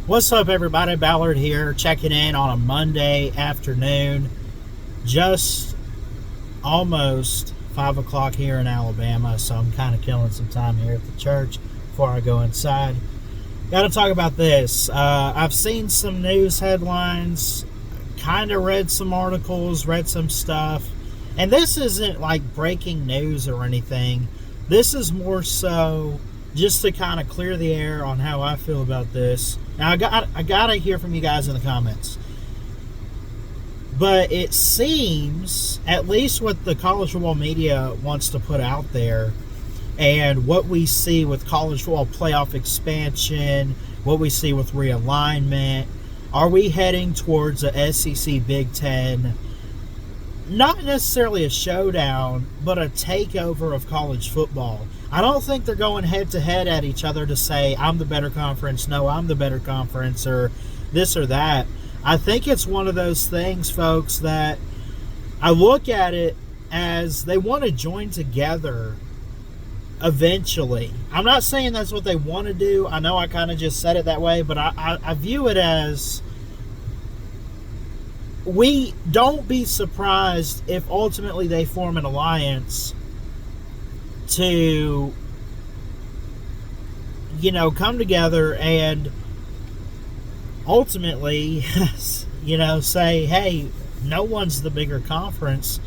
What's up, everybody? Ballard here, checking in on a Monday afternoon. Just almost 5 o'clock here in Alabama, so I'm kind of killing some time here at the church before I go inside. Got to talk about this. I've seen some news headlines, kind of read some articles, read some stuff, and this isn't like breaking news or anything. This is more so just to kind of clear the air on how I feel about this. Now, I gotta hear from you guys in the comments. But it seems, at least what the college football media wants to put out there, and what we see with college football playoff expansion, what we see with realignment, are we heading towards a SEC Big Ten, not necessarily a showdown, but a takeover of college football? I don't think they're going head-to-head at each other to say, I'm the better conference, no, I'm the better conference, or this or that. I think it's one of those things, folks, that I look at it as they want to join together eventually. I'm not saying that's what they want to do. I know I kind of just said it that way, but I view it as, we don't be surprised if ultimately they form an alliance to, come together and ultimately, say, hey, no one's the bigger conference.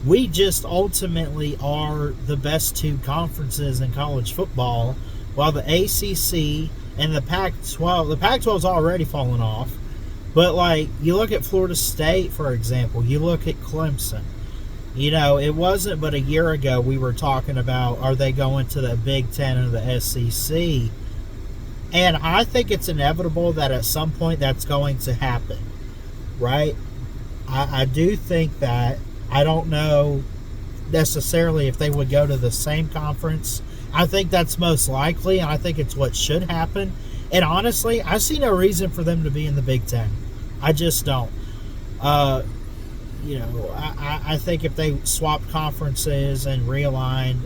We just ultimately are the best two conferences in college football, while the ACC and the Pac-12 has already fallen off. But, you look at Florida State, for example, you look at Clemson. It wasn't but a year ago we were talking about, are they going to the Big Ten or the SEC? And I think it's inevitable that at some point that's going to happen, right? I do think that. I don't know necessarily if they would go to the same conference. I think that's most likely, and I think it's what should happen. And honestly, I see no reason for them to be in the Big Ten. I just don't. I think if they swapped conferences and realigned,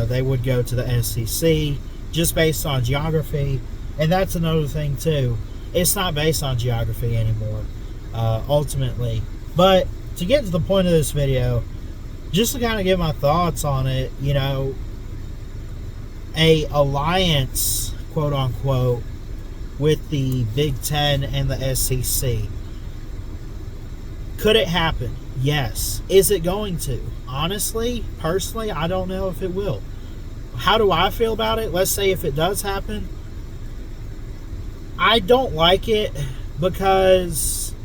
they would go to the SEC just based on geography. And that's another thing, too. It's not based on geography anymore, ultimately. But to get to the point of this video, just to kind of give my thoughts on it, a alliance, quote unquote, with the Big Ten and the SEC. Could it happen? Yes. Is it going to? Honestly, personally, I don't know if it will. How do I feel about it? Let's say if it does happen, I don't like it because,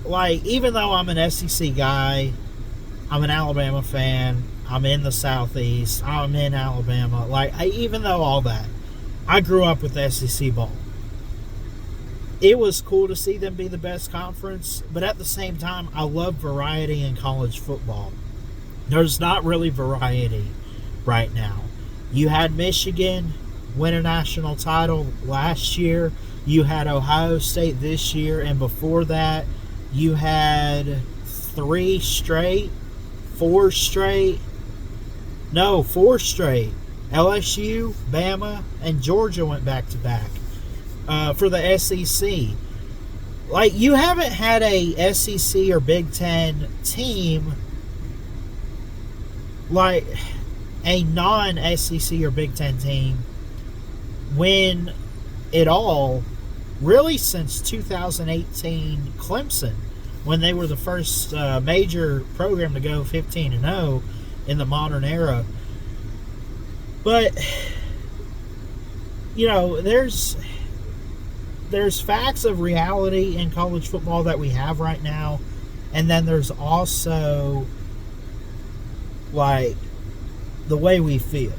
even though I'm an SEC guy, I'm an Alabama fan, I'm in the Southeast, I'm in Alabama, even though all that, I grew up with SEC ball. It was cool to see them be the best conference, but at the same time, I love variety in college football. There's not really variety right now. You had Michigan win a national title last year. You had Ohio State this year, and before that, you had four straight. LSU, Bama, and Georgia went back-to-back. For the SEC. You haven't had a SEC or Big Ten team, a non-SEC or Big Ten team, win it all, really since 2018 Clemson, when they were the first major program to go 15-0 in the modern era. But, there's facts of reality in college football that we have right now, and then there's also the way we feel.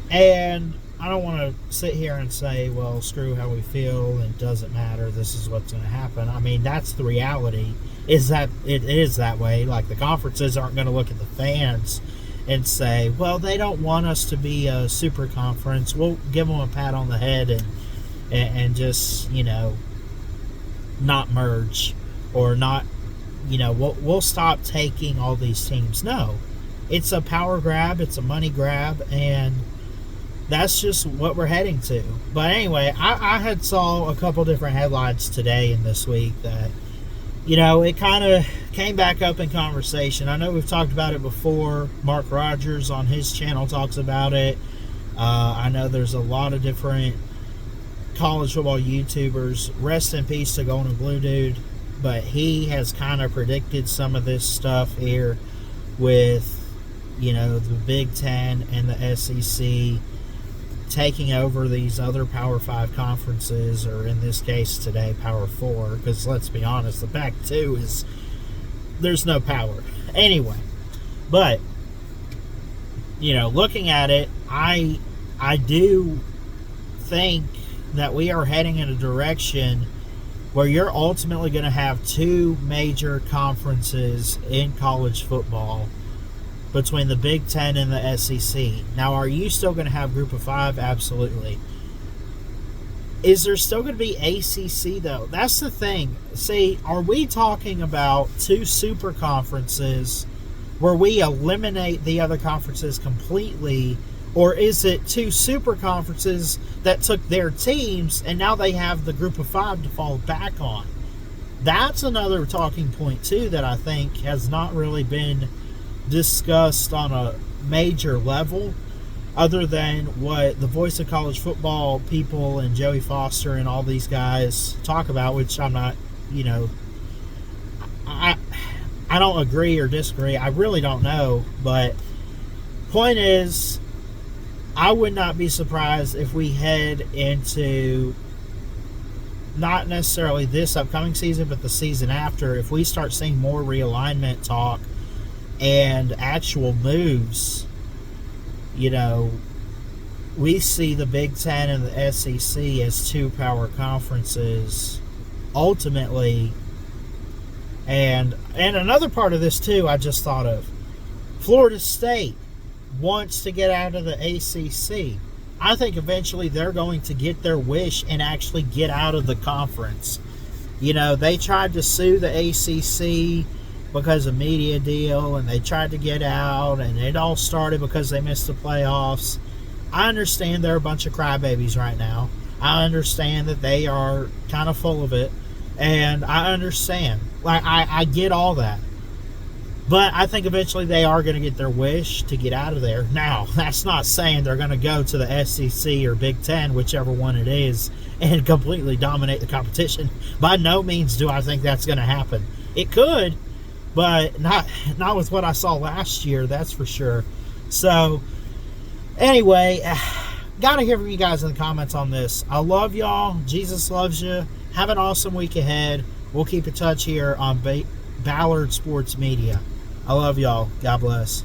And I don't want to sit here and say, well, screw how we feel, and it doesn't matter, this is what's going to happen. I mean, that's the reality, is that it is that way. The conferences aren't going to look at the fans and say, well, they don't want us to be a super conference, we'll give them a pat on the head and just, not merge, or not, we'll stop taking all these teams. No, it's a power grab, it's a money grab, and that's just what we're heading to. But anyway, I had saw a couple different headlines today and this week that, it kind of came back up in conversation. I know we've talked about it before. Mark Rogers on his channel talks about it. I know there's a lot of different college football YouTubers. Rest in peace to Golden Blue Dude. But he has kind of predicted some of this stuff here with, the Big Ten and the SEC taking over these other Power 5 conferences, or in this case today, Power 4, because let's be honest, the Pac-2 is, there's no power. Anyway, but, looking at it, I do think that we are heading in a direction where you're ultimately going to have two major conferences in college football between the Big Ten and the SEC. Now, are you still going to have Group of Five? Absolutely. Is there still going to be ACC, though? That's the thing. See, are we talking about two super conferences where we eliminate the other conferences completely, or is it two super conferences that took their teams and now they have the Group of Five to fall back on? That's another talking point, too, that I think has not really been discussed on a major level, other than what the Voice of College Football people and Joey Foster and all these guys talk about, which I'm not, I don't agree or disagree. I really don't know. But point is, I would not be surprised if we head into not necessarily this upcoming season, but the season after, if we start seeing more realignment talk and actual moves. We see the Big Ten and the SEC as two power conferences ultimately. And another part of this too, I just thought of, Florida State wants to get out of the ACC. I think eventually they're going to get their wish and actually get out of the conference. They tried to sue the ACC because of media deal, and they tried to get out, and it all started because they missed the playoffs. I understand they're a bunch of crybabies right now. I understand that they are kind of full of it, and I understand. I get all that. But I think eventually they are going to get their wish to get out of there. Now, that's not saying they're going to go to the SEC or Big Ten, whichever one it is, and completely dominate the competition. By no means do I think that's going to happen. It could, but not with what I saw last year, that's for sure. So, anyway, got to hear from you guys in the comments on this. I love y'all. Jesus loves you. Have an awesome week ahead. We'll keep in touch here on Ballard Sports Media. I love y'all. God bless.